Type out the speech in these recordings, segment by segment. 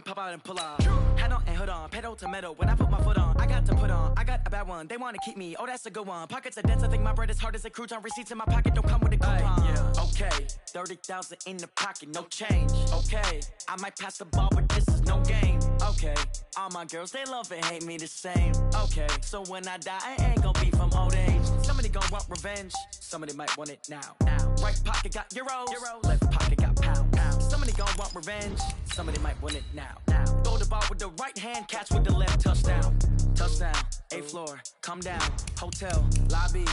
pop out and pull on. Head on and hood on, pedal to metal. When I put my foot on, I got to put on. I got a bad one, they want to keep me. Oh, that's a good one. Pockets are dense, I think my bread is hard as a crouton. Receipts in my pocket don't come with a coupon. Yeah. Okay, 30,000 in the pocket, no change. Okay, I might pass the ball, but this is no game. Okay, all my girls, they love and hate me the same. Okay, so when I die, I ain't gonna be from old age. Somebody gonna want revenge, somebody might want it now. Right pocket got euros, left pocket got pounds. Somebody gonna want revenge, somebody might want it now. Throw the ball with the right hand, catch with the left, touchdown. Touchdown, 8th floor, come down, hotel, lobby.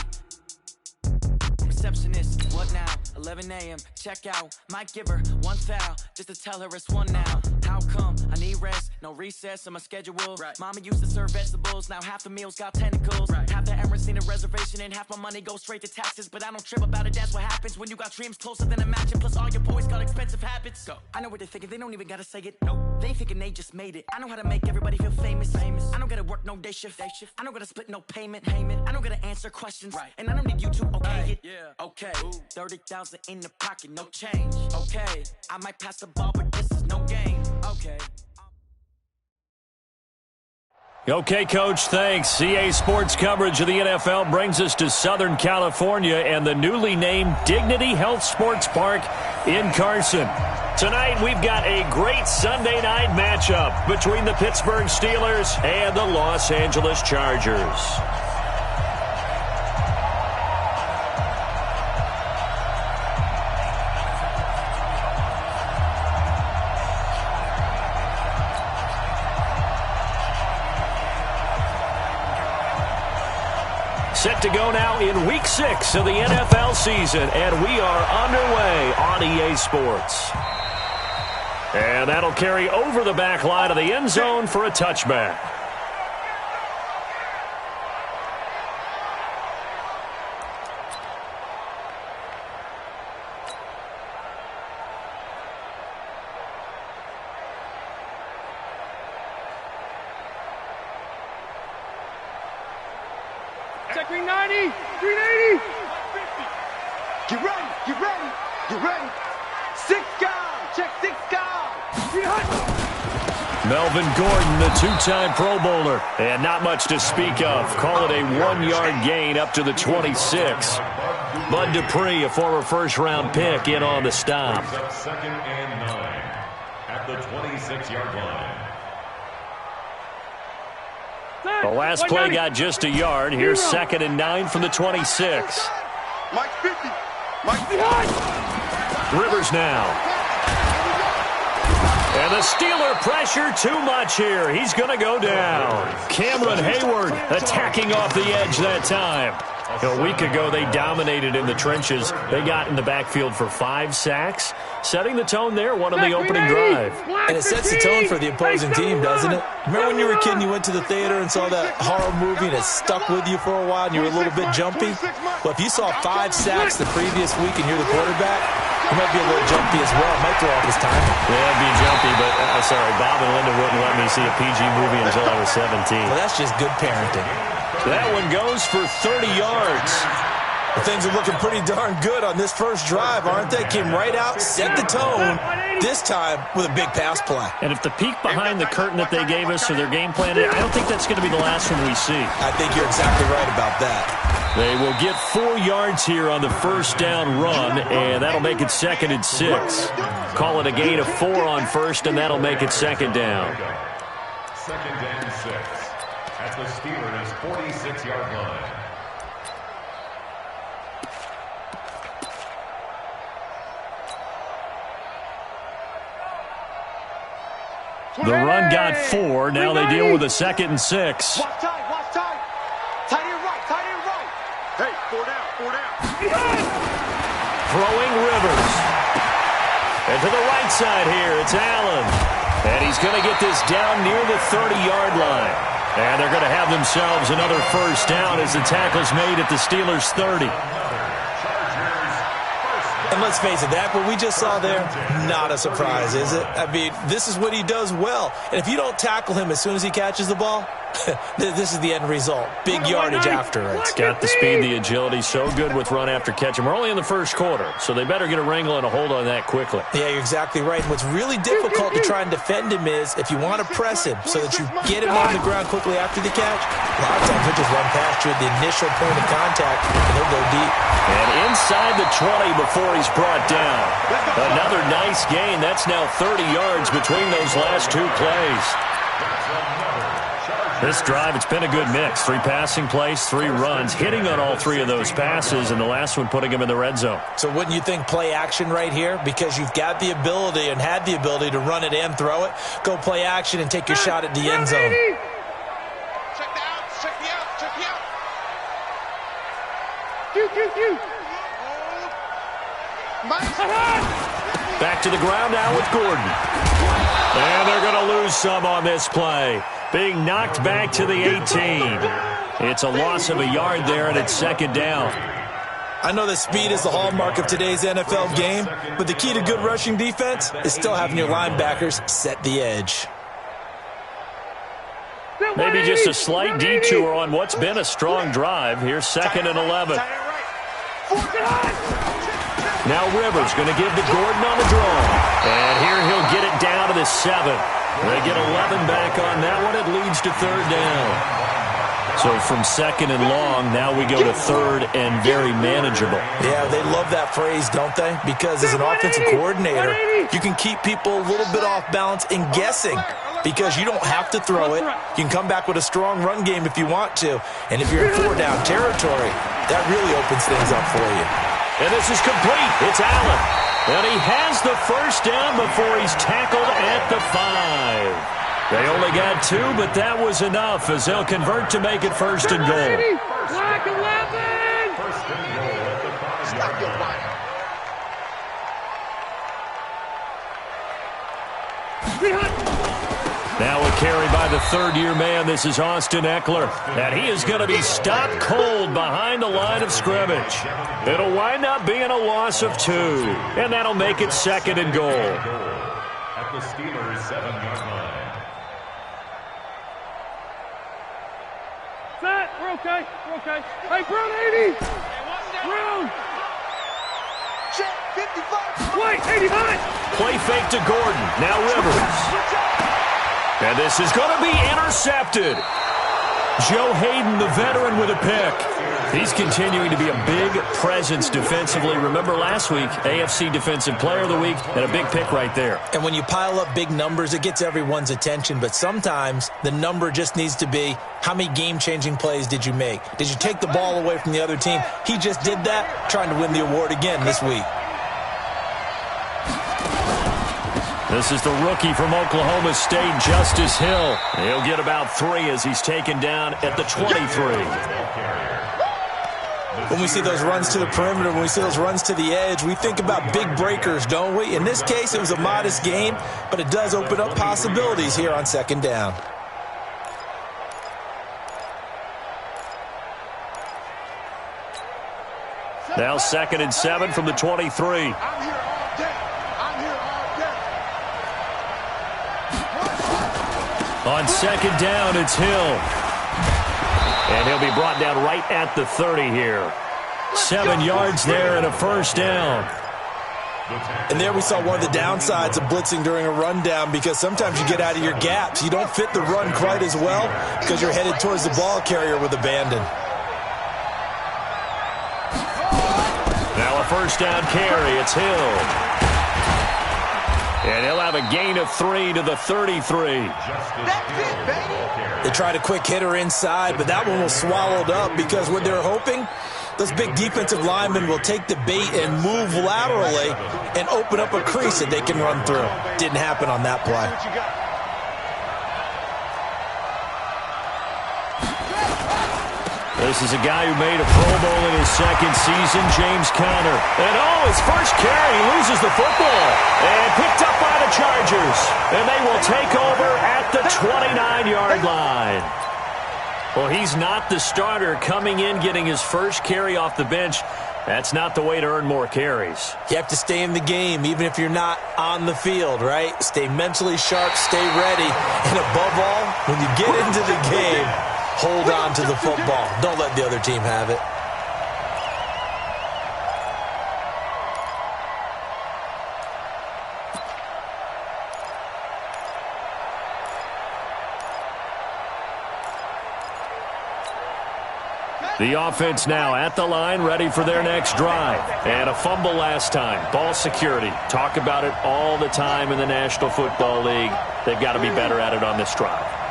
Receptionist, what now? 11 a.m. check out. Might give her one foul just to tell her it's one now. How come? I need rest, no recess in my schedule. Right. Mama used to serve vegetables, now half the meals got tentacles. Right. Half the errands need a reservation and half my money goes straight to taxes. But I don't trip about it, that's what happens when you got dreams closer than a match. Plus all your boys got expensive habits. Go. I know what they're thinking, they don't even gotta say it. Nope. They thinking they just made it. I know how to make everybody feel famous. I don't gotta work no day shift. I don't gotta split no payment. I don't gotta answer questions. Right. And I don't need you to okay it. Yeah. Okay, 30,000 in the pocket, no change. Okay, I might pass the ball, but this is no game. Okay. Okay, Coach, thanks. CA Sports coverage of the NFL brings us to Southern California and the newly named Dignity Health Sports Park in Carson. Tonight, we've got a great Sunday night matchup between the Pittsburgh Steelers and the Los Angeles Chargers. Set to go now in Week 6 of the NFL season, and we are underway on EA Sports. And that'll carry over the back line of the end zone for a touchback. Check 390, 380. Get ready, get ready, get ready. 6 guys, check 6 guys. Melvin Gordon, the two-time Pro Bowler, and not much to speak of. Call it a 1-yard gain up to the 26. Bud Dupree, a former first-round pick, in on the stop. 2nd and 9 at the 26-yard line. The last play got just a yard. Here's 2nd and 9 from the 26. Mike 50. Mike 50. Rivers now. And the Steeler pressure too much here. He's going to go down. Cameron Hayward attacking off the edge that time. A week ago, they dominated in the trenches. They got in the backfield for 5 sacks, setting the tone there, one on the opening drive. And it sets the tone for the opposing team, doesn't it? Remember when you were a kid and you went to the theater and saw that horror movie and it stuck with you for a while and you were a little bit jumpy? Well, if you saw 5 sacks the previous week and you're the quarterback, you might be a little jumpy as well. It might throw off his time. Yeah, it'd be jumpy, but sorry, Bob and Linda wouldn't let me see a PG movie until I was 17. Well, that's just good parenting. That one goes for 30 yards. Well, things are looking pretty darn good on this first drive, aren't they? Came right out, set the tone, this time with a big pass play. And if the peek behind the curtain that they gave us or their game plan, I don't think that's going to be the last one we see. I think you're exactly right about that. They will get 4 yards here on the first down run, and that'll make it 2nd and 6. Call it a gain of 4 on first, and that'll make it 2nd down. 2nd and 6 at the Steelers' 46-yard line. The run got 4. Now they deal with a 2nd and 6. Watch tight, watch tight. Tight end right, tight end right. Hey, 4 down, 4 down. Throwing Rivers. And to the right side here, it's Allen. And he's going to get this down near the 30-yard line. And they're going to have themselves another first down as the tackle's made at the Steelers' 30. And let's face it, that what we just saw there, not a surprise, is it? I mean, this is what he does well. And if you don't tackle him as soon as he catches the ball, This is the end result. Big yardage after it. Got the speed, the agility, so good with run after catch. And we're only in the first quarter, so they better get a wrangle and a hold on that quickly. Yeah, you're exactly right. And what's really difficult to try and defend him is if you want to press him so that you get him on the ground quickly after the catch, a lot of times he'll just run past you at the initial point of contact, and he'll go deep. And inside the 20 before he's brought down. Another nice gain. That's now 30 yards between those last two plays. This drive, it's been a good mix. 3 passing plays, 3 runs, hitting on all 3 of those passes, and the last one putting him in the red zone. So wouldn't you think play action right here? Because you've got the ability and had the ability to run it and throw it. Go play action and take your shot at the end zone. Check the outs, check the outs, check the outs. Q. Back to the ground now with Gordon. And they're going to lose some on this play. Being knocked back to the 18. It's a loss of a yard there, and it's second down. I know that speed is the hallmark of today's NFL game, but the key to good rushing defense is still having your linebackers set the edge. Maybe just a slight detour on what's been a strong drive. Here's 2nd and 11. Now Rivers going to give to Gordon on the draw. And here he'll get it down to the 7. They get 11 back on that one. It leads to 3rd down. So from 2nd and long, now we go to 3rd and very manageable. Yeah, they love that phrase, don't they? Because as an offensive coordinator, you can keep people a little bit off balance and guessing because you don't have to throw it. You can come back with a strong run game if you want to. And if you're in 4-down territory, that really opens things up for you. And this is complete. It's Allen. And he has the first down before he's tackled at the 5. They only got 2, but that was enough as they'll convert to make it 1st and goal. Black 11. First and goal at the 5-yard line. Now a carry by the 3rd-year man. This is Austin Eckler. And he is going to be stopped cold behind the line of scrimmage. It'll wind up being a loss of 2. And that'll make it 2nd and goal. At the Steelers' 7-yard line. Set. We're okay. Hey, Brown 80. Brown. Check 55. Wait, 85. Play fake to Gordon. Now Rivers. And this is going to be intercepted. Joe Hayden, the veteran, with a pick. He's continuing to be a big presence defensively. Remember last week, AFC Defensive Player of the Week, and a big pick right there. And when you pile up big numbers, it gets everyone's attention. But sometimes the number just needs to be, how many game-changing plays did you make? Did you take the ball away from the other team? He just did that, trying to win the award again this week. This is the rookie from Oklahoma State, Justice Hill. He'll get about 3 as he's taken down at the 23. When we see those runs to the perimeter, when we see those runs to the edge, we think about big breakers, don't we? In this case, it was a modest gain, but it does open up possibilities here on 2nd down. Now 2nd and 7 from the 23. On 2nd down, it's Hill. And he'll be brought down right at the 30 here. 7 yards there and a 1st down. And there we saw one of the downsides of blitzing during a rundown because sometimes you get out of your gaps. You don't fit the run quite as well because you're headed towards the ball carrier with abandon. Now a 1st down carry. It's Hill. And he'll have a gain of 3 to the 33. They tried a quick hitter inside, but that one was swallowed up because what they're hoping, those big defensive linemen will take the bait and move laterally and open up a crease that they can run through. Didn't happen on that play. This is a guy who made a Pro Bowl in his 2nd season, James Conner. And his first carry, he loses the football. And picked up by the Chargers. And they will take over at the 29-yard line. Well, he's not the starter coming in, getting his first carry off the bench. That's not the way to earn more carries. You have to stay in the game, even if you're not on the field, right? Stay mentally sharp, stay ready, and above all, when you get into the game, hold on to the football. Don't let the other team have it. The offense now at the line, ready for their next drive. And a fumble last time. Ball security. Talk about it all the time in the National Football League. They've got to be better at it on this drive.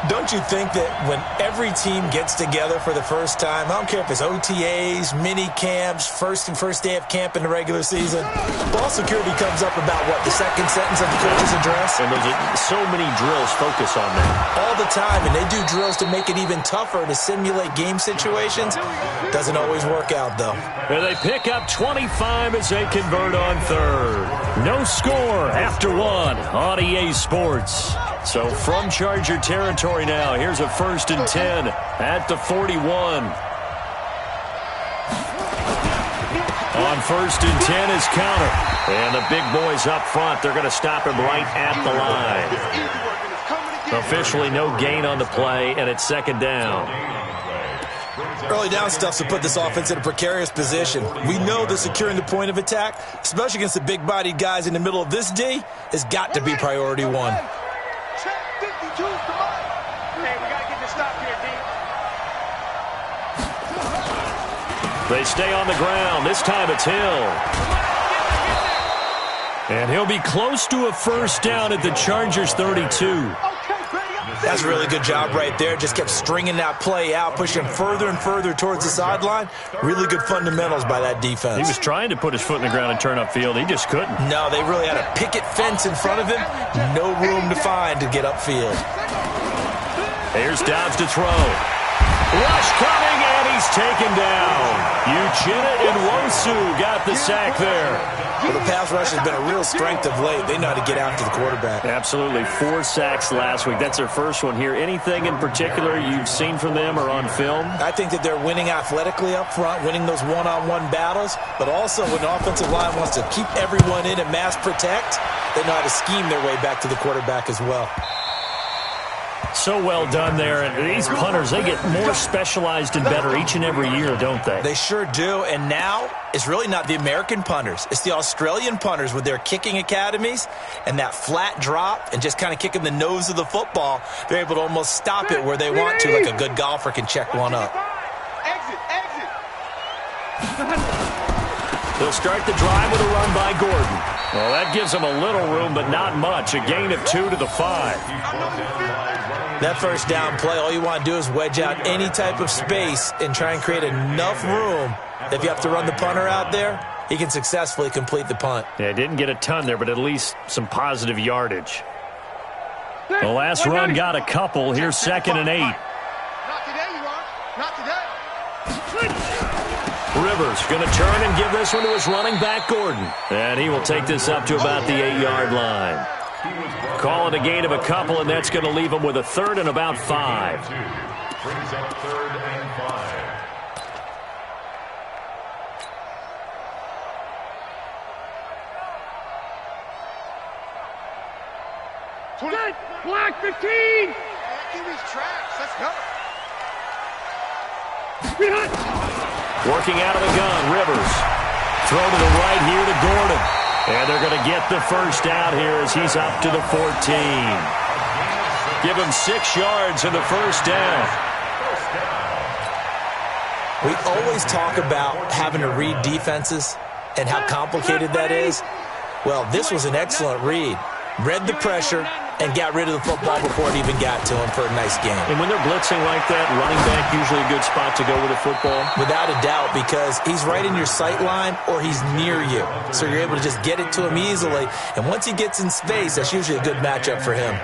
Don't you think that when every team gets together for the first time, I don't care if it's OTAs, mini camps, first day of camp in the regular season, ball security comes up about, what, the second sentence of the coach's address? And so many drills focus on that. All the time, and they do drills to make it even tougher to simulate game situations. Doesn't always work out, though. And they pick up 25 as they convert on third. No score after one on EA Sports. So from Charger territory now, here's a 1st and 10 at the 41. On 1st and 10 is Counter. And the big boys up front, they're going to stop him right at the line. Officially no gain on the play, and it's 2nd down. Early down stuff to put this offense in a precarious position. We know that securing the point of attack, especially against the big-bodied guys in the middle of this D, has got to be priority one. They stay on the ground. This time it's Hill. And he'll be close to a 1st down at the Chargers 32. That's a really good job right there. Just kept stringing that play out, pushing him further and further towards the sideline. Really good fundamentals by that defense. He was trying to put his foot in the ground and turn upfield. He just couldn't. No, they really had a picket fence in front of him. No room to find to get upfield. Here's Dobbs to throw. Rush coming, and he's taken down. Uchenna Nwosu got the sack there. Well, the pass rush has been a real strength of late. They know how to get after the quarterback. Absolutely. 4 sacks last week. That's their first one here. Anything in particular you've seen from them or on film? I think that they're winning athletically up front, winning those one-on-one battles, but also when the offensive line wants to keep everyone in and mass protect, they know how to scheme their way back to the quarterback as well. So well done there. And these punters, they get more specialized and better each and every year, don't they? They sure do. And now it's really not the American punters. It's the Australian punters with their kicking academies and that flat drop and just kind of kicking the nose of the football. They're able to almost stop it where they want to, like a good golfer can check one up. Exit. They'll start the drive with a run by Gordon. Well, that gives them a little room, but not much. A gain of 2 to the 5. That 1st down play, all you want to do is wedge out any type of space and try and create enough room. If you have to run the punter out there, he can successfully complete the punt. Yeah, didn't get a ton there, but at least some positive yardage. The last run got a couple. Here's 2nd and 8. Not today, you are. Not today. Rivers going to turn and give this one to his running back, Gordon. And he will take this up to about the 8-yard line. Call it a gain of a couple, and that's going to leave him with a 3rd and about 5. Brings up 3rd and 5. Black 15! Give these tracks. Let's go. Working out of the gun, Rivers. Throw to the right here to Gordon. And they're going to get the 1st down here as he's up to the 14. Give him 6 yards in the 1st down. We always talk about having to read defenses and how complicated that is. Well, this was an excellent read. Read the pressure and got rid of the football before it even got to him for a nice game. And when they're blitzing like that, running back usually a good spot to go with a football? Without a doubt, because he's right in your sight line or he's near you. So you're able to just get it to him easily. And once he gets in space, that's usually a good matchup for him.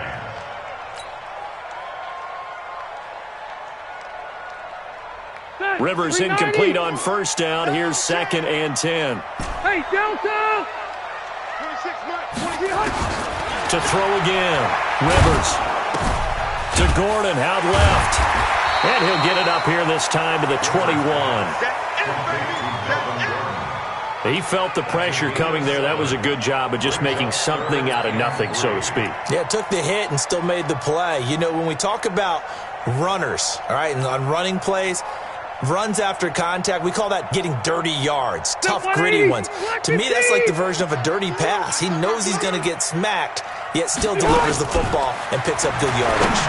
Rivers incomplete on 1st down. Here's 2nd and 10. Hey, Delta! 26 Mike. To throw again. Rivers. To Gordon, out left. And he'll get it up here this time to the 21. He felt the pressure coming there. That was a good job of just making something out of nothing, so to speak. Yeah, took the hit and still made the play. You know, when we talk about runners, all right, and on running plays, runs after contact, we call that getting dirty yards, tough, gritty ones. To me, that's like the version of a dirty pass. He knows he's going to get smacked, yet still delivers the football and picks up good yardage.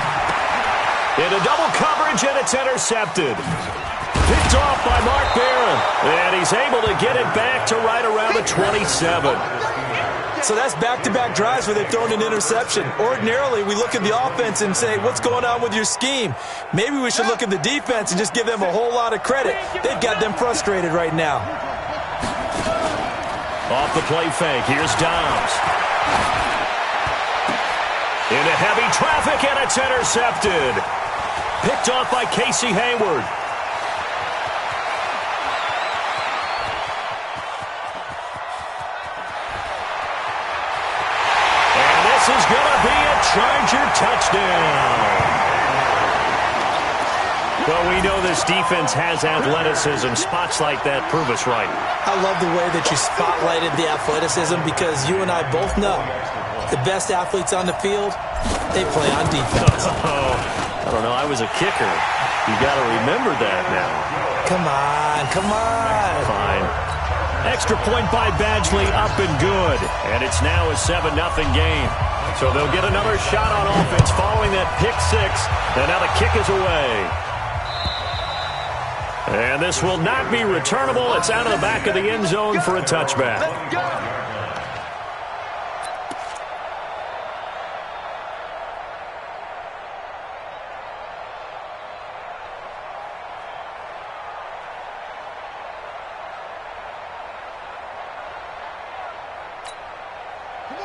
Into double coverage, and it's intercepted. Picked off by Mark Barron, and he's able to get it back to right around the 27. So that's back-to-back drives where they've thrown an interception. Ordinarily, we look at the offense and say, what's going on with your scheme? Maybe we should look at the defense and just give them a whole lot of credit. They've got them frustrated right now. Off the play fake, here's Dobbs. Into heavy traffic, and it's intercepted. Picked off by Casey Hayward. This is going to be a Charger touchdown. Well, we know this defense has athleticism. Spots like that prove us right. I love the way that you spotlighted the athleticism because you and I both know the best athletes on the field, they play on defense. Oh, I don't know. I was a kicker. You got to remember that now. Come on, come on. Fine. Extra point by Badgley, up and good. And it's now a 7-0 game. So they'll get another shot on offense following that pick six. And now the kick is away. And this will not be returnable. It's out of the back of the end zone for a touchback.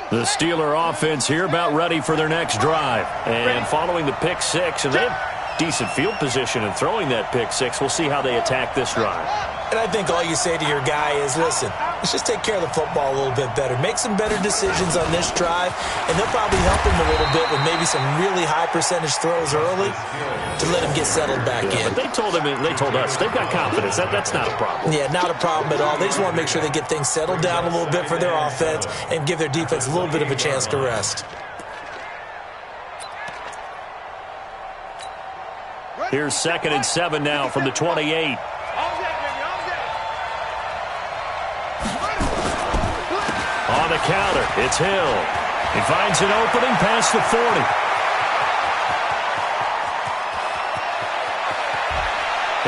The Steeler offense here about ready for their next drive. And following the pick six, and they have decent field position in throwing that pick six. We'll see how they attack this drive. And I think all you say to your guy is, listen, let's just take care of the football a little bit better. Make some better decisions on this drive, and they'll probably help him a little bit with maybe some really high percentage throws early to let him get settled back in. But they told us, they've got confidence. That's not a problem. Yeah, not a problem at all. They just want to make sure they get things settled down a little bit for their offense and give their defense a little bit of a chance to rest. Here's 2nd and 7 now from the 28. On the counter, it's Hill. He finds an opening past the 40.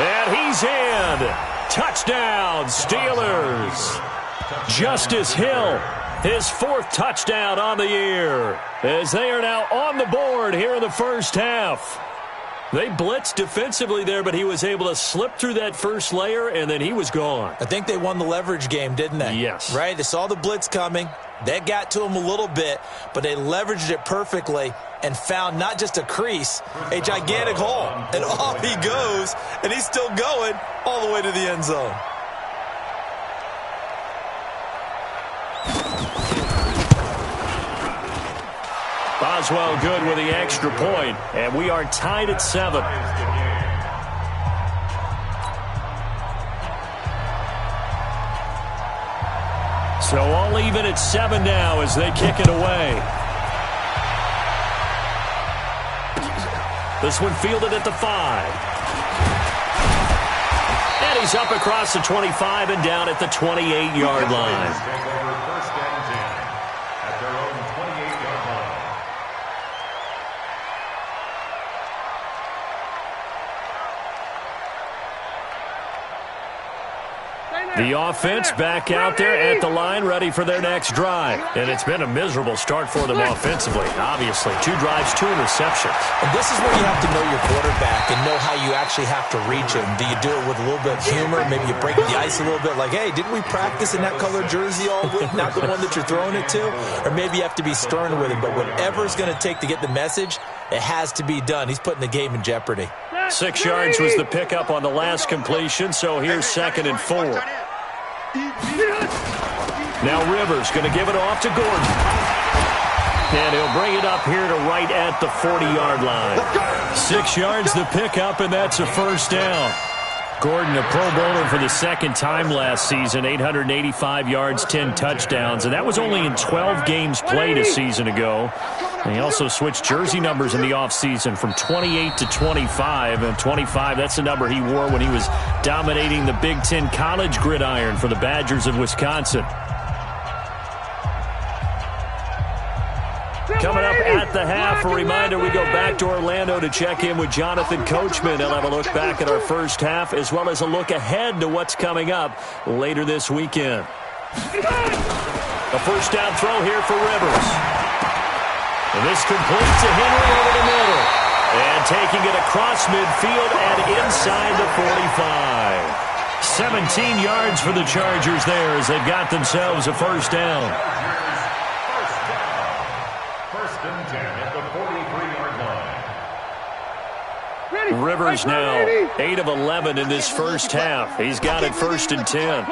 And he's in. Touchdown, Steelers. Justice Hill, his 4th touchdown on the year, as they are now on the board here in the first half. They blitzed defensively there, but he was able to slip through that first layer, and then he was gone. I think they won the leverage game, didn't they? Yes. Right? They saw the blitz coming. That got to him a little bit, but they leveraged it perfectly and found not just a crease, a gigantic hole. And off he goes, and he's still going all the way to the end zone. Boswell good with the extra point, and we are tied at 7. So all even at 7 now as they kick it away. This one fielded at the 5. And he's up across the 25 and down at the 28-yard line. The offense back out there at the line, ready for their next drive. And it's been a miserable start for them offensively, obviously. 2 drives, 2 interceptions. And this is where you have to know your quarterback and know how you actually have to reach him. Do you do it with a little bit of humor? Maybe you break the ice a little bit like, hey, didn't we practice in that color jersey all week? Not the one that you're throwing it to? Or maybe you have to be stern with him. But whatever it's going to take to get the message, it has to be done. He's putting the game in jeopardy. 6 yards was the pickup on the last completion, so here's 2nd and 4. Now Rivers going to give it off to Gordon. And he'll bring it up here to right at the 40-yard line. 6 yards the pickup, and that's a first down. Gordon, a Pro Bowler for the second time last season, 885 yards, 10 touchdowns, and that was only in 12 games played a season ago. And he also switched jersey numbers in the offseason from 28 to 25, and 25, that's the number he wore when he was dominating the Big Ten college gridiron for the Badgers of Wisconsin. Coming up at the half, a reminder, we go back to Orlando to check in with Jonathan Coachman. He'll have a look back at our first half as well as a look ahead to what's coming up later this weekend. A first down throw here for Rivers. And this complete to Henry over the middle. And taking it across midfield and inside the 45. 17 yards for the Chargers there as they've got themselves a first down. Rivers now 8 of 11 in this first half. He's got it first and 10.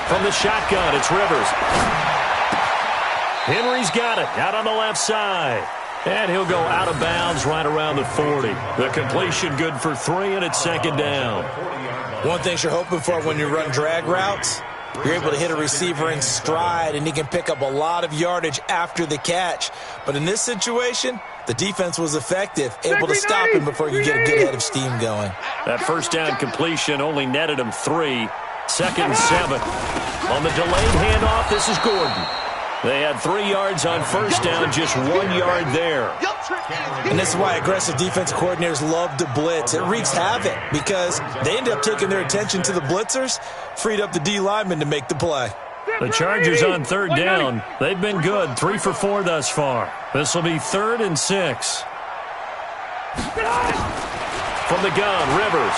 From the shotgun, it's Rivers. Henry's got it out on the left side. And he'll go out of bounds right around the 40. The completion good for 3, and it's second down. One thing you're hoping for when you run drag routes, you're able to hit a receiver in stride, and he can pick up a lot of yardage after the catch. But in this situation, the defense was effective, able to stop him before you get a good head of steam going. That first down completion only netted him 3. Second and 7. On the delayed handoff, this is Gordon. They had 3 yards on first down, just 1 yard there. And this is why aggressive defense coordinators love to blitz. It wreaks havoc because they end up taking their attention to the blitzers, freed up the D lineman to make the play. The Chargers on third down. They've been good, 3 for 4 thus far. This will be 3rd and 6. From the gun, Rivers.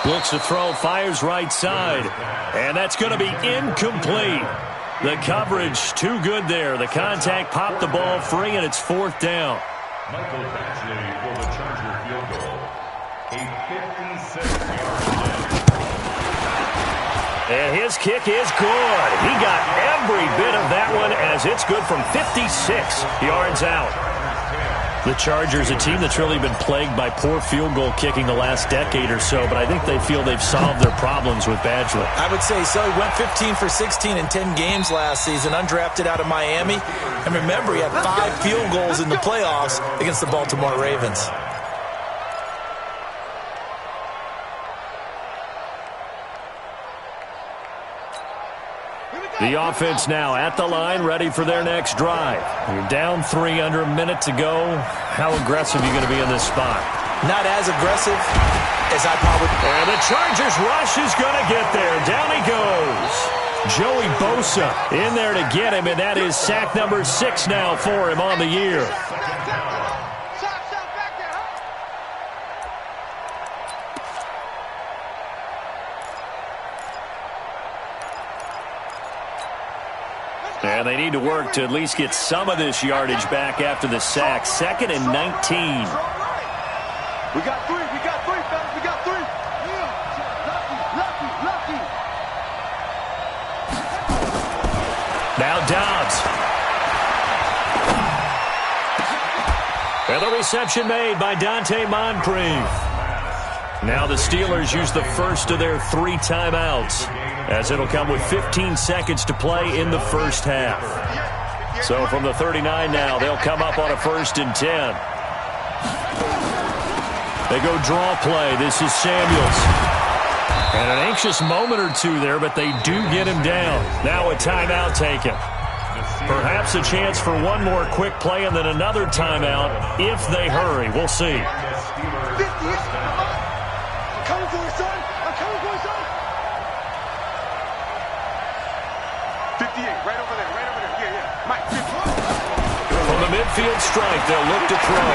Looks to throw, fires right side. And that's going to be incomplete. The coverage too good there. The contact popped the ball free, and it's 4th down. Michael Batchley for the Charger field goal. A 56-yard kick. And his kick is good. He got every bit of that one as it's good from 56 yards out. The Chargers, a team that's really been plagued by poor field goal kicking the last decade or so, but I think they feel they've solved their problems with Badgley. I would say so. He went 15 for 16 in 10 games last season, undrafted out of Miami. And remember, he had 5 field goals in the playoffs against the Baltimore Ravens. The offense now at the line, ready for their next drive. You're down 3, under a minute to go. How aggressive are you going to be in this spot? Not as aggressive as I probably... And the Chargers rush is going to get there. Down he goes. Joey Bosa in there to get him, and that is sack number 6 now for him on the year. And they need to work to at least get some of this yardage back after the sack. 2nd and 19. We got 3, fellas, we got 3. Lucky. Now Dobbs. And the reception made by Dante Moncrief. Now the Steelers use the first of their 3 timeouts, as it'll come with 15 seconds to play in the first half. So from the 39 now, they'll come up on a 1st and 10. They go draw play. This is Samuels. And an anxious moment or 2 there, but they do get him down. Now a timeout taken. Perhaps a chance for one more quick play and then another timeout if they hurry. We'll see. 58, right over there. Yeah. Mike, 50. From the midfield strike, they'll look to throw.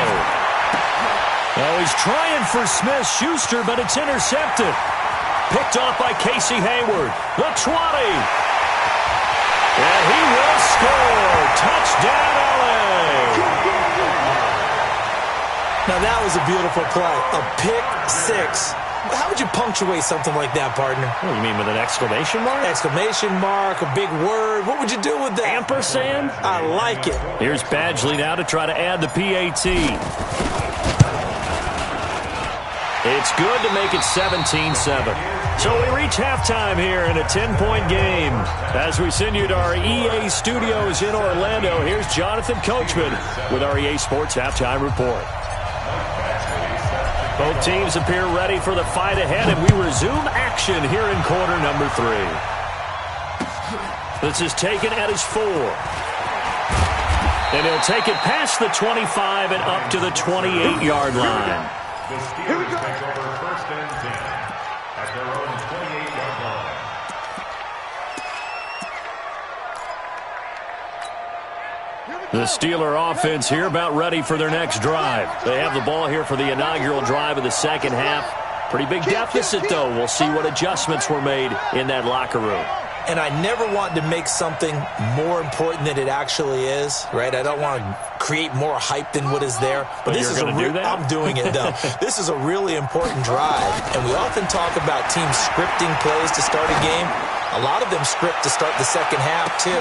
Oh, he's trying for Smith-Schuster, but it's intercepted. Picked off by Casey Hayward. The 20. And he will score. Touchdown, LA. Now, that was a beautiful play. A pick 6. How would you punctuate something like that, partner? What do you mean, with an exclamation mark? Exclamation mark, a big word. What would you do with that. Ampersand? I like it. Here's Badgley now to try to add the PAT. It's good to make it 17-7. So we reach halftime here in a 10-point game. As we send you to our EA studios in Orlando, here's Jonathan Coachman with our EA Sports Halftime Report. Both teams appear ready for the fight ahead, and we resume action here in quarter number 3. This is taken at his 4. And he'll take it past the 25 and up to the 28-yard line. The Steelers take over first and 10 at their own 28-yard line. The Steeler offense here about ready for their next drive. They have the ball here for the inaugural drive of the second half. Pretty big deficit, though. We'll see what adjustments were made in that locker room. And I never want to make something more important than it actually is, right? I don't want to create more hype than what is there. But this is I'm doing it, though. This is a really important drive. And we often talk about teams scripting plays to start a game. A lot of them script to start the second half, too.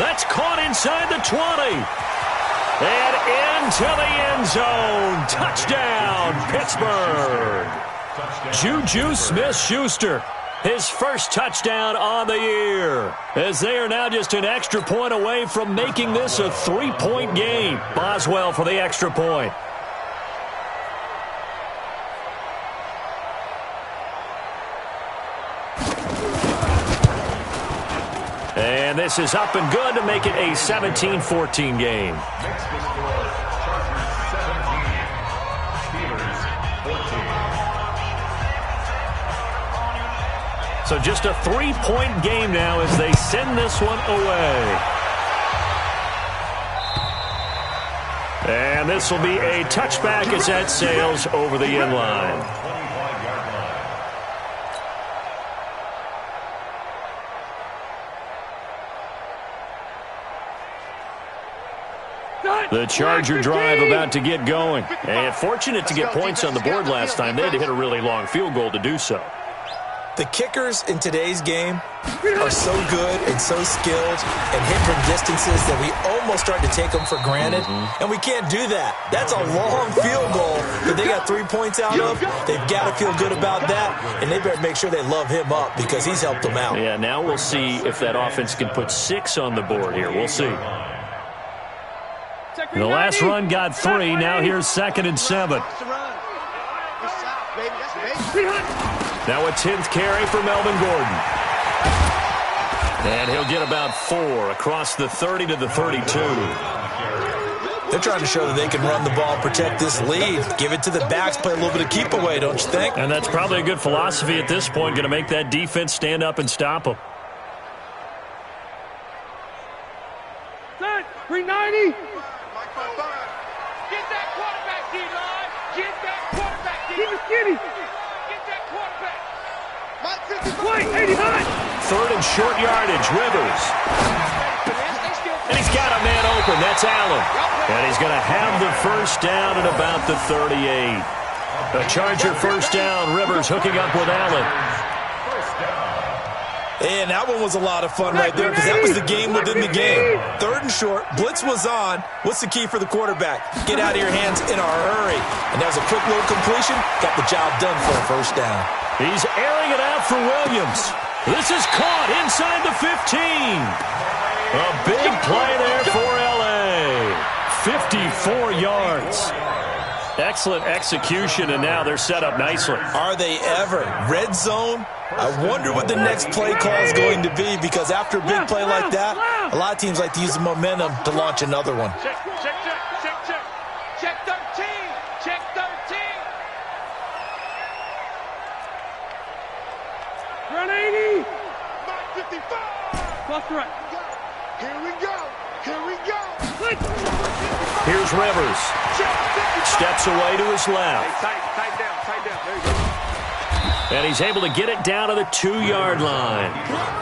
That's caught inside the 20. And into the end zone. Touchdown, Pittsburgh. Juju Smith-Schuster. His first touchdown on the year, as they are now just an extra point away from making this a 3-point game. Boswell for the extra point. And this is up and good to make it a 17-14 game. Next to score, Chargers 17, Steelers 14. So just a 3-point game now as they send this one away. And this will be a touchback as that sails over the end line. 25-yard line. The Charger drive about to get going. And fortunate to get points on the board last time. They had to hit a really long field goal to do so. The kickers in today's game are so good and so skilled and hit from distances that we almost start to take them for granted. And we can't do that. That's a long field goal that they got 3 points out of. They've got to feel good about that, and they better make sure they love him up because he's helped them out. Yeah, now we'll see if that offense can put 6 on the board here. We'll see. The last run got 3. Now here's 2nd and 7. Now a 10th carry for Melvin Gordon. And he'll get about 4 across the 30 to the 32. They're trying to show that they can run the ball, protect this lead, give it to the backs, play a little bit of keep away, don't you think? And that's probably a good philosophy at this point, going to make that defense stand up and stop them. 390. Get that quarterback, D-line. Get that quarterback, D-line. Keep it skinny. Get that quarterback. Wait, 89. 3rd and short yardage, Rivers. And he's got a man open. That's Allen. And he's going to have the first down at about the 38. A Charger first down. Rivers hooking up with Allen. And that one was a lot of fun right there because that was the game within the game. 3rd and short, blitz was on. What's the key for the quarterback? Get out of your hands in a hurry. And that was a quick little completion. Got the job done for a first down. He's airing it out for Williams. This is caught inside the 15. A big play there for L.A. 54 yards. Excellent execution, and now they're set up nicely. Are they ever? Red zone? I wonder what the next play call is going to be because after a big play like that, a lot of teams like to use the momentum to launch another one. Check, check, check, check, check. Check 13. Check 13. Run 80. 55. Plus right. Here we go. Here we go. Here's Rivers. Steps away to his left. Tight down. There you go. And he's able to get it down to the 2-yard line.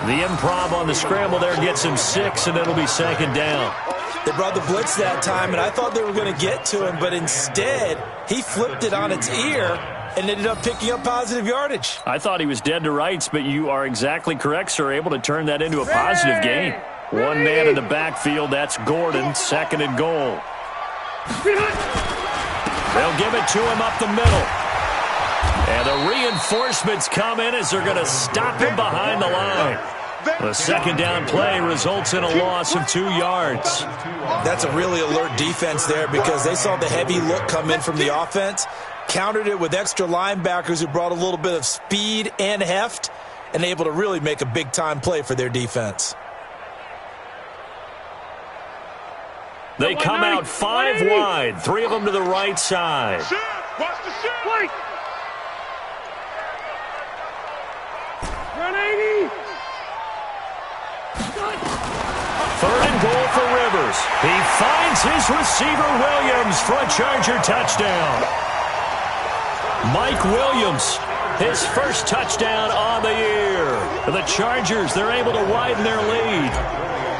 The improv on the scramble there gets him 6, and it'll be 2nd down. They brought the blitz that time, and I thought they were going to get to him, but instead, he flipped it on its ear and ended up picking up positive yardage. I thought he was dead to rights, but you are exactly correct, sir. Able to turn that into a positive gain. One man in the backfield. That's Gordon. Second and goal. They'll give it to him up the middle. And the reinforcements come in as they're going to stop him behind the line. The second down play results in a loss of 2 yards. That's a really alert defense there because they saw the heavy look come in from the offense, countered it with extra linebackers who brought a little bit of speed and heft, and able to really make a big-time play for their defense. They come out 5 wide, 3 of them to the right side. Watch the shoot. Run 80. Third and goal for Rivers. He finds his receiver, Williams, for a Charger touchdown. Mike Williams, his first touchdown on the year. The Chargers, they're able to widen their lead.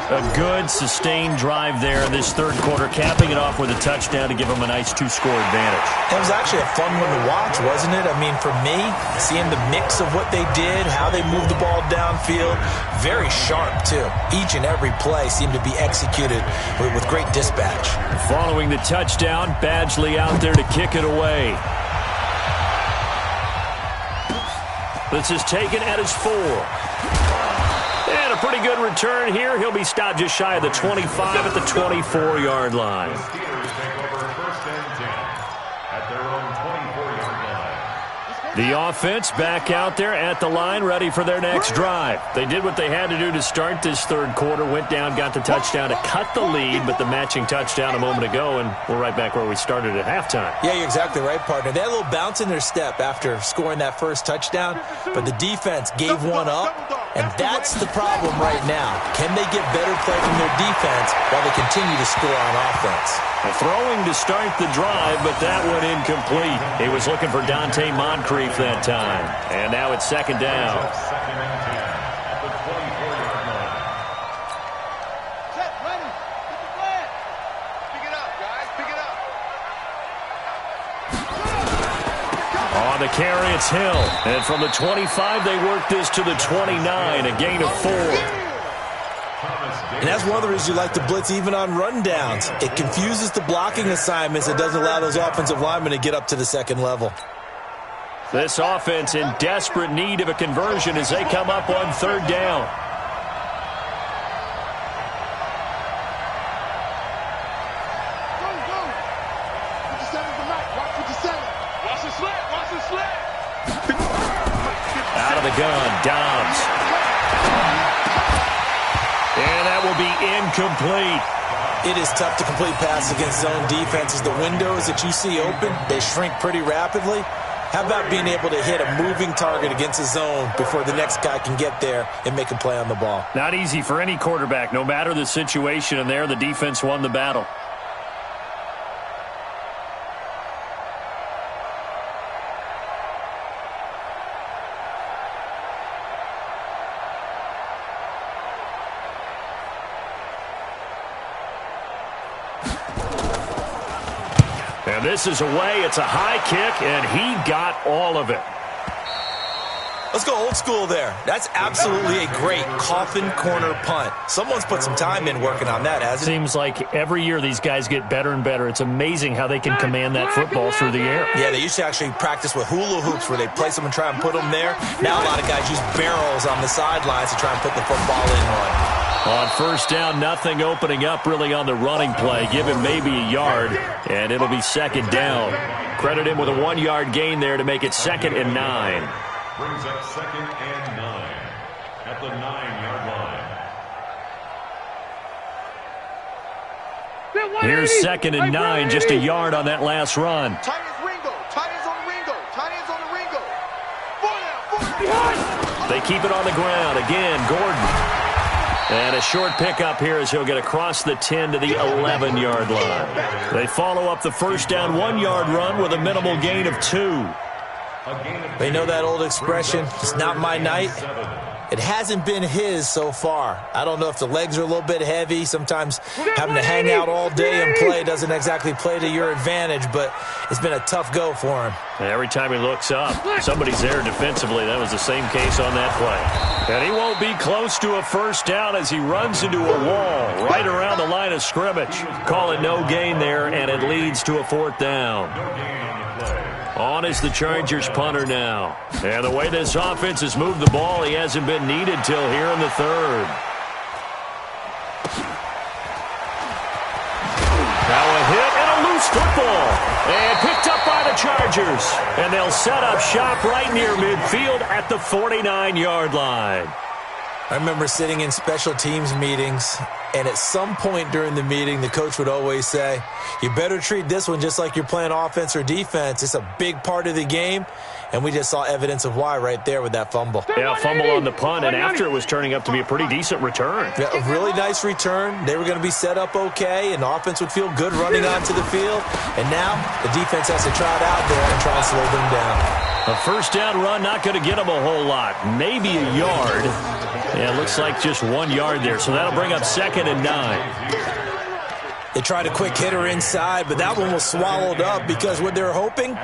A good, sustained drive there in this third quarter, capping it off with a touchdown to give them a nice 2-score advantage. It was actually a fun one to watch, wasn't it? I mean, for me, seeing the mix of what they did, how they moved the ball downfield, very sharp, too. Each and every play seemed to be executed with great dispatch. Following the touchdown, Badgley out there to kick it away. This is taken at his 4. And a pretty good return here. He'll be stopped just shy of the 25 at the 24-yard line. The Steelers take over first and 10 at their own 24-yard line. The offense back out there at the line, ready for their next drive. They did what they had to do to start this third quarter, went down, got the touchdown to cut the lead, but the matching touchdown a moment ago, and we're right back where we started at halftime. Yeah, you're exactly right, partner. They had a little bounce in their step after scoring that first touchdown, but the defense gave one up, and that's the problem right now. Can they get better play from their defense while they continue to score on offense? Throwing to start the drive, but that one incomplete. He was looking for Dante Moncrief that time. And now it's second down. Second and 10 at the 24-yard line. Set, ready. Get the flag. Pick it up, guys. Pick it up. On the carry, it's Hill. And from the 25, they work this to the 29, a gain of 4. And that's one of the reasons you like to blitz even on rundowns. It confuses the blocking assignments. It doesn't allow those offensive linemen to get up to the second level. This offense in desperate need of a conversion as they come up on third down. Go, go. 57's the mic. Watch 57. Watch the slant. Watch the slant. Out of the gun, Dobbs. And that will be incomplete. It is tough to complete pass against zone defenses. The windows that you see open, they shrink pretty rapidly. How about being able to hit a moving target against a zone before the next guy can get there and make a play on the ball? Not easy for any quarterback, no matter the situation, and there the defense won the battle. And this is away. It's a high kick, and he got all of it. Let's go old school there. That's absolutely a great coffin corner punt. Someone's put some time in working on that, hasn't it? Seems like every year these guys get better and better. It's amazing how they can command that football through the air. Yeah, they used to actually practice with hula hoops where they place them and try and put them there. Now a lot of guys use barrels on the sidelines to try and put the football in one. On first down, nothing opening up really on the running play. Give him maybe a yard, and it'll be second down. Credit him with a 1-yard gain there to make it 2nd and 9. Brings up 2nd and 9 at the 9-yard line. Here's 2nd and 9, just a yard on that last run. Tight ends Ringo. Tight ends on the Ringo. Tight ends on the Ringo. 4 down. They keep it on the ground. Again, Gordon. And a short pickup here as he'll get across the 10 to the 11-yard line. They follow up the first down 1-yard run with a minimal gain of 2. They know that old expression, it's not my night. It hasn't been his so far. I don't know if the legs are a little bit heavy. Sometimes having to hang out all day and play doesn't exactly play to your advantage, but it's been a tough go for him. And every time he looks up, somebody's there defensively. That was the same case on that play. And he won't be close to a first down as he runs into a wall right around the line of scrimmage. Call it no gain there, and it leads to a fourth down. On is the Chargers punter now. And the way this offense has moved the ball, he hasn't been needed till here in the third. Now a hit and a loose football. And picked up by the Chargers. And they'll set up shop right near midfield at the 49-yard line. I remember sitting in special teams meetings, and at some point during the meeting, the coach would always say, you better treat this one just like you're playing offense or defense. It's a big part of the game, and we just saw evidence of why right there with that fumble. Yeah, fumble on the punt, and after it was turning up to be a pretty decent return. Yeah, a really nice return. They were going to be set up okay, and the offense would feel good running onto the field. And now the defense has to try it out there and try and slow them down. A first down run, not going to get them a whole lot. Maybe a yard. Yeah, it looks like just 1 yard there, so that'll bring up 2nd and 9. They tried a quick hitter inside, but that one was swallowed up because what they're hoping,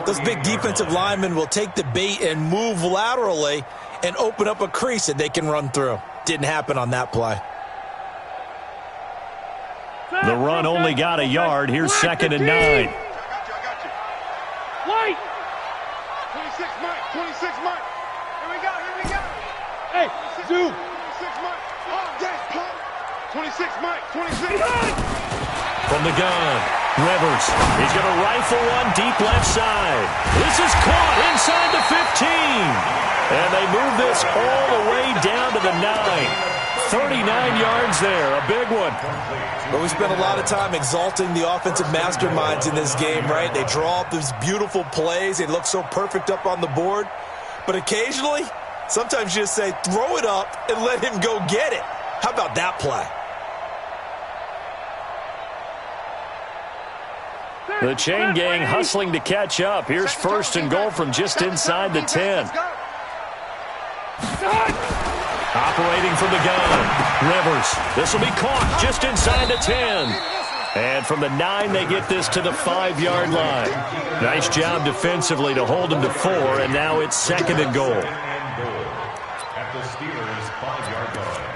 those big defensive linemen will take the bait and move laterally and open up a crease that they can run through. Didn't happen on that play. The run only got a yard. Here's 2nd and 9. White! 26 Mike, 26 Mike. Here we go. Hey, Zoo! 26 Mike. Oh, yes, pump. 26 Mike, 26. From the gun, Rivers. He's going to rifle one deep left side. This is caught inside the 15. And they move this all the way down to the 9. 39 yards there, a big one. But we spent a lot of time exalting the offensive masterminds in this game, right? They draw up these beautiful plays. They look so perfect up on the board. But occasionally, sometimes you just say, throw it up and let him go get it. How about that play? The chain gang hustling to catch up. Here's 1st and goal from just inside the 10. Operating from the gun, Rivers. This will be caught just inside the 10. And from the 9, they get this to the 5-yard line. Nice job defensively to hold them to 4, and now it's 2nd and goal. At the Steelers' 5-yard line.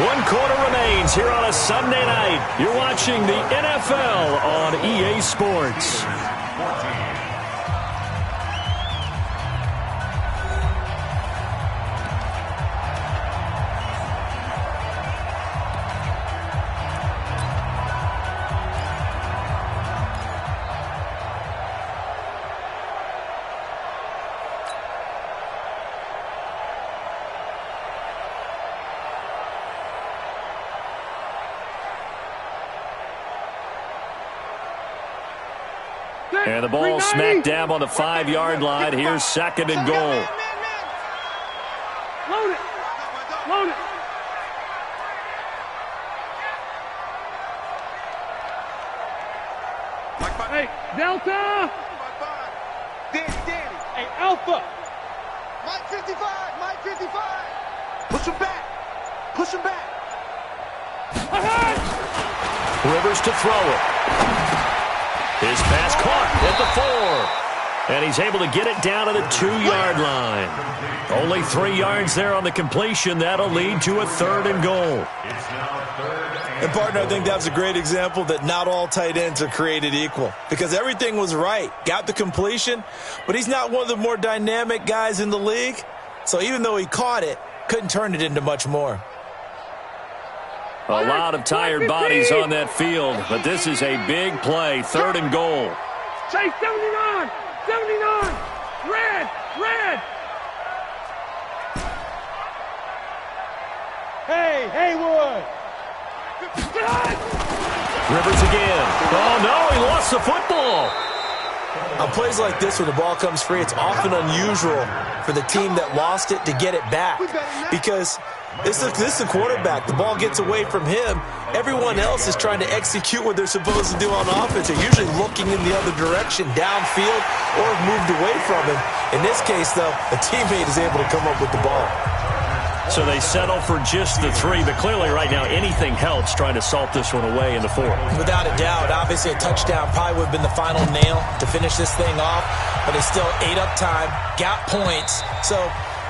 One quarter remains here on a Sunday night. You're watching the NFL on EA Sports. And the ball smack dab on the 5-yard line. Here's 2nd and goal. Load it! Load it! Hey, Delta! Danny. Hey, Alpha! Mike 55, Mike 55. Push him back. Rivers to throw it. His pass caught at the 4. And he's able to get it down to the 2-yard line. Only 3 yards there on the completion. That'll lead to a 3rd and goal. It's now 3rd And, partner, I think that's a great example that not all tight ends are created equal. Because everything was right. Got the completion, but he's not one of the more dynamic guys in the league. So even though he caught it, couldn't turn it into much more. A lot of tired bodies on that field, but this is a big play. 3rd and goal. Chase, 79! 79! Red! Hey, Haywood! Rivers again. Oh, no, he lost the football. On plays like this, when the ball comes free, it's often unusual for the team that lost it to get it back because this is the quarterback. The ball gets away from him. Everyone else is trying to execute what they're supposed to do on offense. They're usually looking in the other direction, downfield, or have moved away from him. In this case, though, a teammate is able to come up with the ball. So they settle for just the 3, but clearly right now anything helps trying to salt this one away in the 4th. Without a doubt, obviously a touchdown probably would have been the final nail to finish this thing off, but they still ate up time, got points. So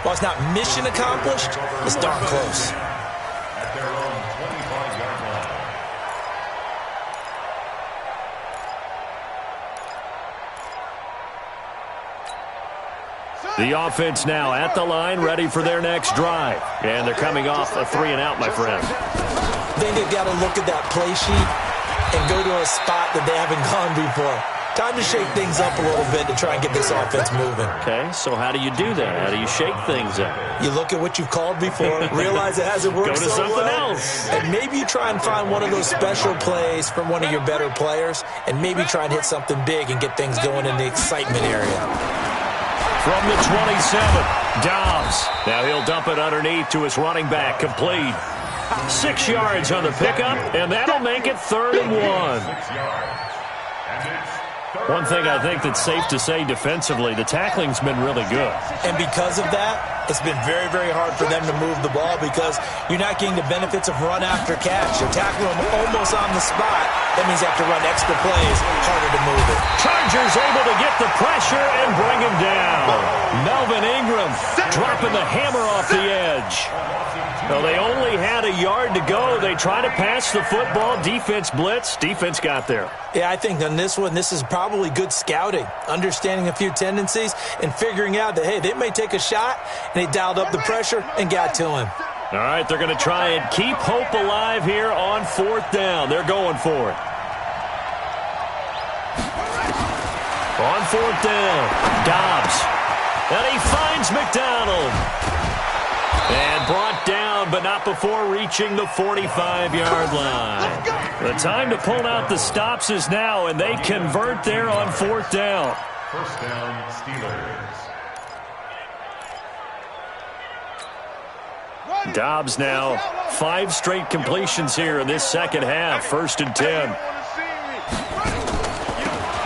while it's not mission accomplished, it's darn close. At their own 25-yard line. The offense now at the line, ready for their next drive. And they're coming off a 3-and-out, my friend. I think they've got to look at that play sheet and go to a spot that they haven't gone before. Time to shake things up a little bit to try and get this offense moving. Okay, so how do you do that? How do you shake things up? You look at what you've called before, realize it hasn't worked Go to so something well, else. and maybe you try and find one of those special plays from one of your better players, and maybe try and hit something big and get things going in the excitement area. From the 27, Dobbs. Now he'll dump it underneath to his running back, complete. 6 yards on the pickup, and that'll make it 3rd and 1. 6 yards. And it's One thing I think that's safe to say defensively, the tackling's been really good. And because of that, it's been very, very hard for them to move the ball because you're not getting the benefits of run after catch. You're tackling them almost on the spot. That means you have to run extra plays, harder to move it. Chargers able to get the pressure and bring him down. Melvin Ingram dropping the hammer off the edge. Well, they only had a yard to go. They try to pass the football. Defense blitz. Defense got there. Yeah, I think on this one, this is probably good scouting, understanding a few tendencies and figuring out that, hey, they may take a shot, and they dialed up the pressure and got to him. All right, they're going to try and keep hope alive here on 4th down. They're going for it. On 4th down, Dobbs. And he finds McDonald. And brought down, but not before reaching the 45-yard line. The time to pull out the stops is now, and they convert there on 4th down. 1st down, Steelers. Dobbs now 5 straight completions here in this second half. 1st and 10.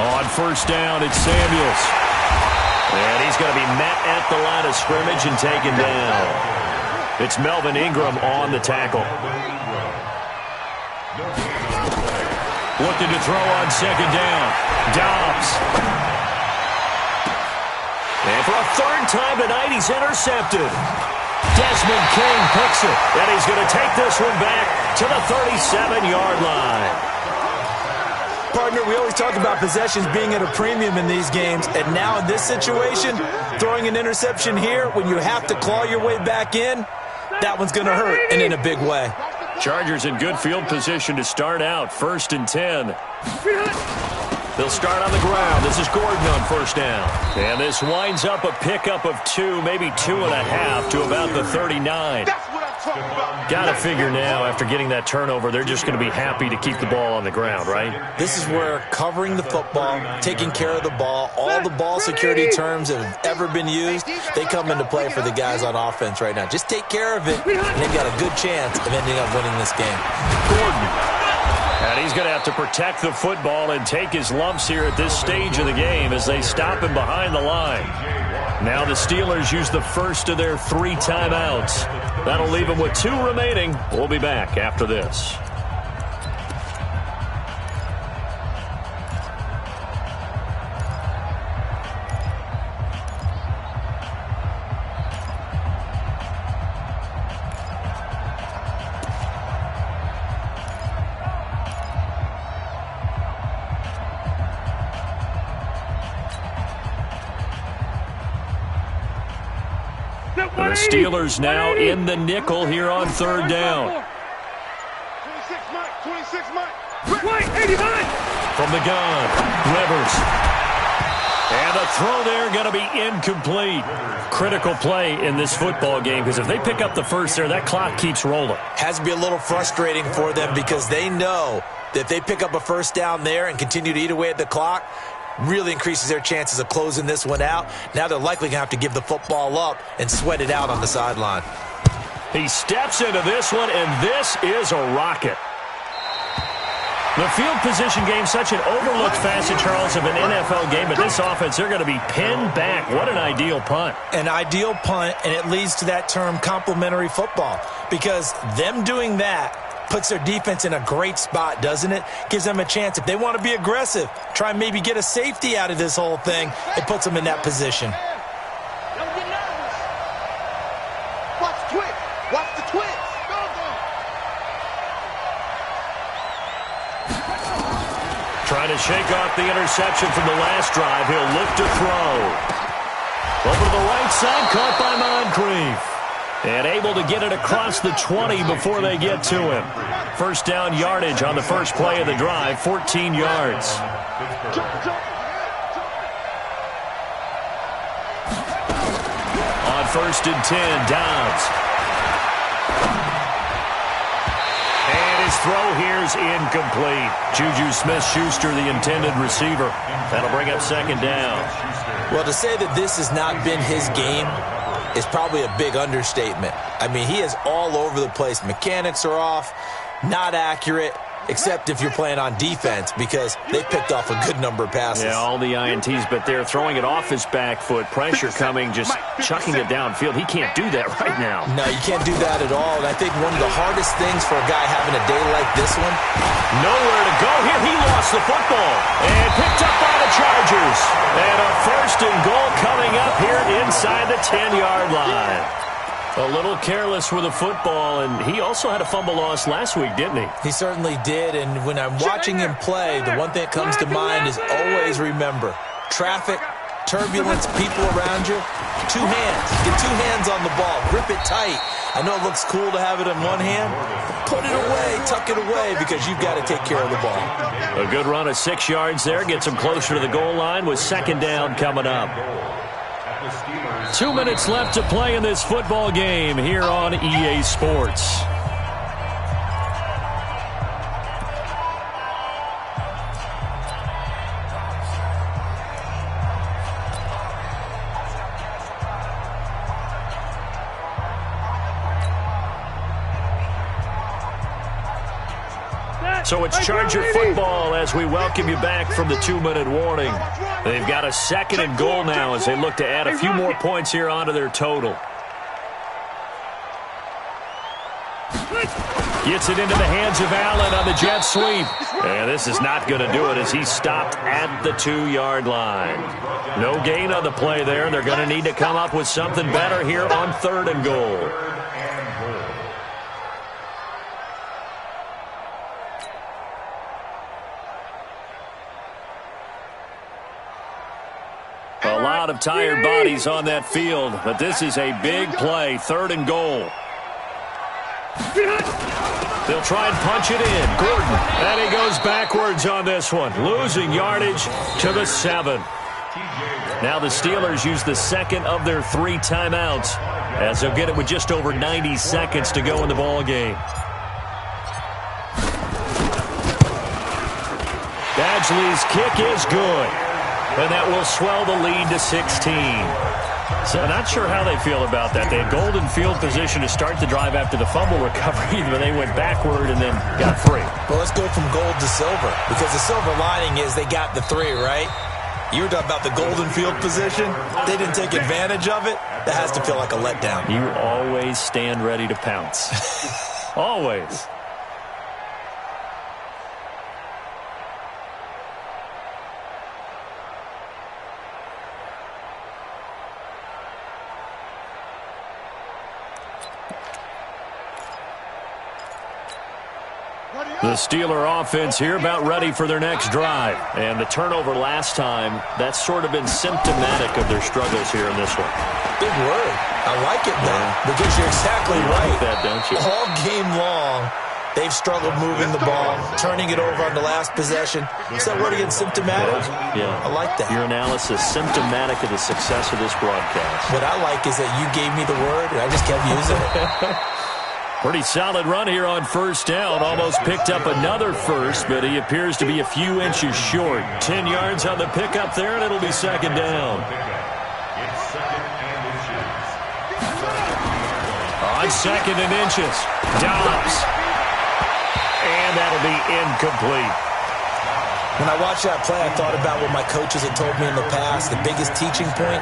On 1st down, it's Samuels. And he's going to be met at the line of scrimmage and taken down. It's Melvin Ingram on the tackle. Looking to throw on 2nd down. Dobbs. And for a 3rd time tonight, he's intercepted. Desmond King picks it. And he's going to take this one back to the 37-yard line. Partner, we always talk about possessions being at a premium in these games, and now in this situation, throwing an interception here when you have to claw your way back in, that one's going to hurt, and in a big way. Chargers in good field position to start out. 1st and 10. They'll start on the ground. This is Gordon on 1st down. And this winds up a pickup of 2, maybe 2.5 to about the 39. Got to figure now, after getting that turnover, they're just going to be happy to keep the ball on the ground, right? This is where covering the football, taking care of the ball, all the ball security terms that have ever been used, they come into play for the guys on offense right now. Just take care of it, and they've got a good chance of ending up winning this game. Gordon. And he's going to have to protect the football and take his lumps here at this stage of the game as they stop him behind the line. Now the Steelers use the first of their 3 timeouts. That'll leave them with 2 remaining. We'll be back after this. The Steelers now in the nickel here on 3rd down. 26 Mike. 89. From the gun, Rivers. And the throw there going to be incomplete. Critical play in this football game because if they pick up the first there, that clock keeps rolling. Has to be a little frustrating for them because they know that if they pick up a 1st down there and continue to eat away at the clock, really increases their chances of closing this one out. Now they're likely going to have to give the football up and sweat it out on the sideline. He steps into this one, and this is a rocket. The field position game, such an overlooked facet, Charles, of an NFL game. But this offense, they're going to be pinned back. What an ideal punt. An ideal punt, and it leads to that term complementary football. Because them doing that puts their defense in a great spot, doesn't it? Gives them a chance. If they want to be aggressive, try and maybe get a safety out of this whole thing, it puts them in that position. Watch the twist. Watch the twist. Trying to shake off the interception from the last drive. He'll look to throw. Over to the right side, caught by Moncrief. And able to get it across the 20 before they get to him. First down yardage on the first play of the drive, 14 yards. On 1st and 10, Downs. And his throw here is incomplete. Juju Smith-Schuster, the intended receiver. That'll bring up 2nd down. Well, to say that this has not been his game is probably a big understatement. I mean, he is all over the place. Mechanics are off, not accurate, except if you're playing on defense, because they picked off a good number of passes. Yeah, all the INTs, but they're throwing it off his back foot. Pressure coming, just chucking it downfield. He can't do that right now. No, you can't do that at all. And I think one of the hardest things for a guy having a day like this one. Nowhere to go here. He lost the football and picked up by the Chargers. And a 1st and goal coming up here inside the 10-yard line. A little careless with the football, and he also had a fumble loss last week, didn't he? He certainly did, and when I'm watching him play, the one thing that comes to mind is always remember, traffic, turbulence, people around you, 2 hands. Get 2 hands on the ball. Grip it tight. I know it looks cool to have it in one hand. Put it away, tuck it away, because you've got to take care of the ball. A good run of 6 yards there. Gets him closer to the goal line with 2nd down coming up. 2 minutes left to play in this football game here on EA Sports. So it's Charger football as we welcome you back from the 2-minute warning. They've got a 2nd and goal now as they look to add a few more points here onto their total. Gets it into the hands of Allen on the jet sweep. And this is not going to do it as he's stopped at the 2-yard line. No gain on the play there. They're going to need to come up with something better here on 3rd and goal. A lot of tired bodies on that field, but this is a big play, 3rd and goal. They'll try and punch it in. Gordon, and he goes backwards on this one, losing yardage to the 7. Now the Steelers use the 2nd of their 3 timeouts as they'll get it with just over 90 seconds to go in the ball game. Badgley's kick is good. And that will swell the lead to 16. So not sure how they feel about that. They had golden field position to start the drive after the fumble recovery, but they went backward and then got 3. Well, let's go from gold to silver, because the silver lining is they got the 3, right? You were talking about the golden field position. They didn't take advantage of it. That has to feel like a letdown. You always stand ready to pounce. Always. The Steeler offense here about ready for their next drive. And the turnover last time, that's sort of been symptomatic of their struggles here in this one. Big word. I like it, though, because you're exactly right. Like that, don't you? All game long, they've struggled moving the ball, turning it over on the last possession. Is that word again, symptomatic? Yeah. I like that. Your analysis, symptomatic of the success of this broadcast. What I like is that you gave me the word, and I just kept using it. Pretty solid run here on first down. Almost picked up another first, but he appears to be a few inches short. 10 yards on the pickup there, and it'll be second down. It's second and inches. On second and inches, Dobbs. And that'll be incomplete. When I watched that play, I thought about what my coaches had told me in the past. The biggest teaching point,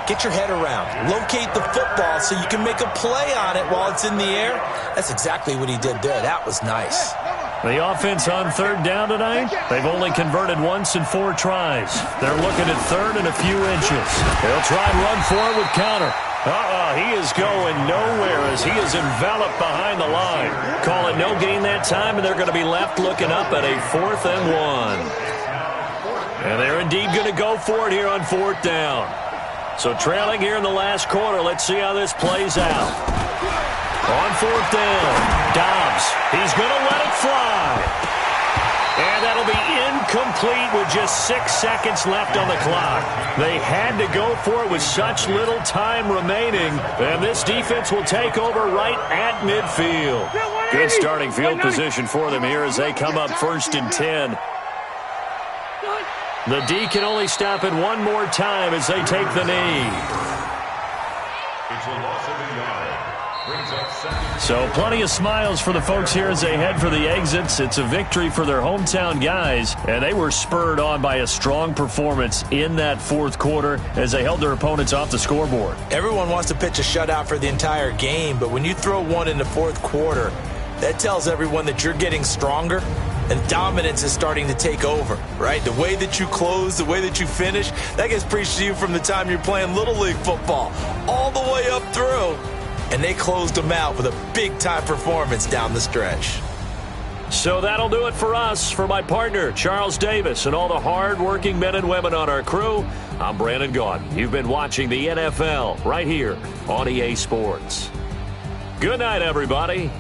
get your head around. Locate the football so you can make a play on it while it's in the air. That's exactly what he did there. That was nice. The offense on third down tonight, they've only converted once in 4 tries. They're looking at third and a few inches. They'll try and run forward with counter. He is going nowhere as he is enveloped behind the line. Call it no gain that time, and they're going to be left looking up at a 4th and 1. And they're indeed going to go for it here on 4th down. So trailing here in the last quarter, let's see how this plays out. On 4th down, Dobbs, he's going to let it fly. And that'll be incomplete with just 6 seconds left on the clock. They had to go for it with such little time remaining. And this defense will take over right at midfield. Good starting field position for them here as they come up 1st and 10. The D can only stop it one more time as they take the knee. It's a loss of a yard. Brings up second. So plenty of smiles for the folks here as they head for the exits. It's a victory for their hometown guys, and they were spurred on by a strong performance in that 4th quarter as they held their opponents off the scoreboard. Everyone wants to pitch a shutout for the entire game, but when you throw one in the 4th quarter, that tells everyone that you're getting stronger and dominance is starting to take over, right? The way that you close, the way that you finish, that gets preached to you from the time you're playing Little League football all the way up through. And they closed them out with a big-time performance down the stretch. So that'll do it for us. For my partner, Charles Davis, and all the hard-working men and women on our crew, I'm Brandon Gaudin. You've been watching the NFL right here on EA Sports. Good night, everybody.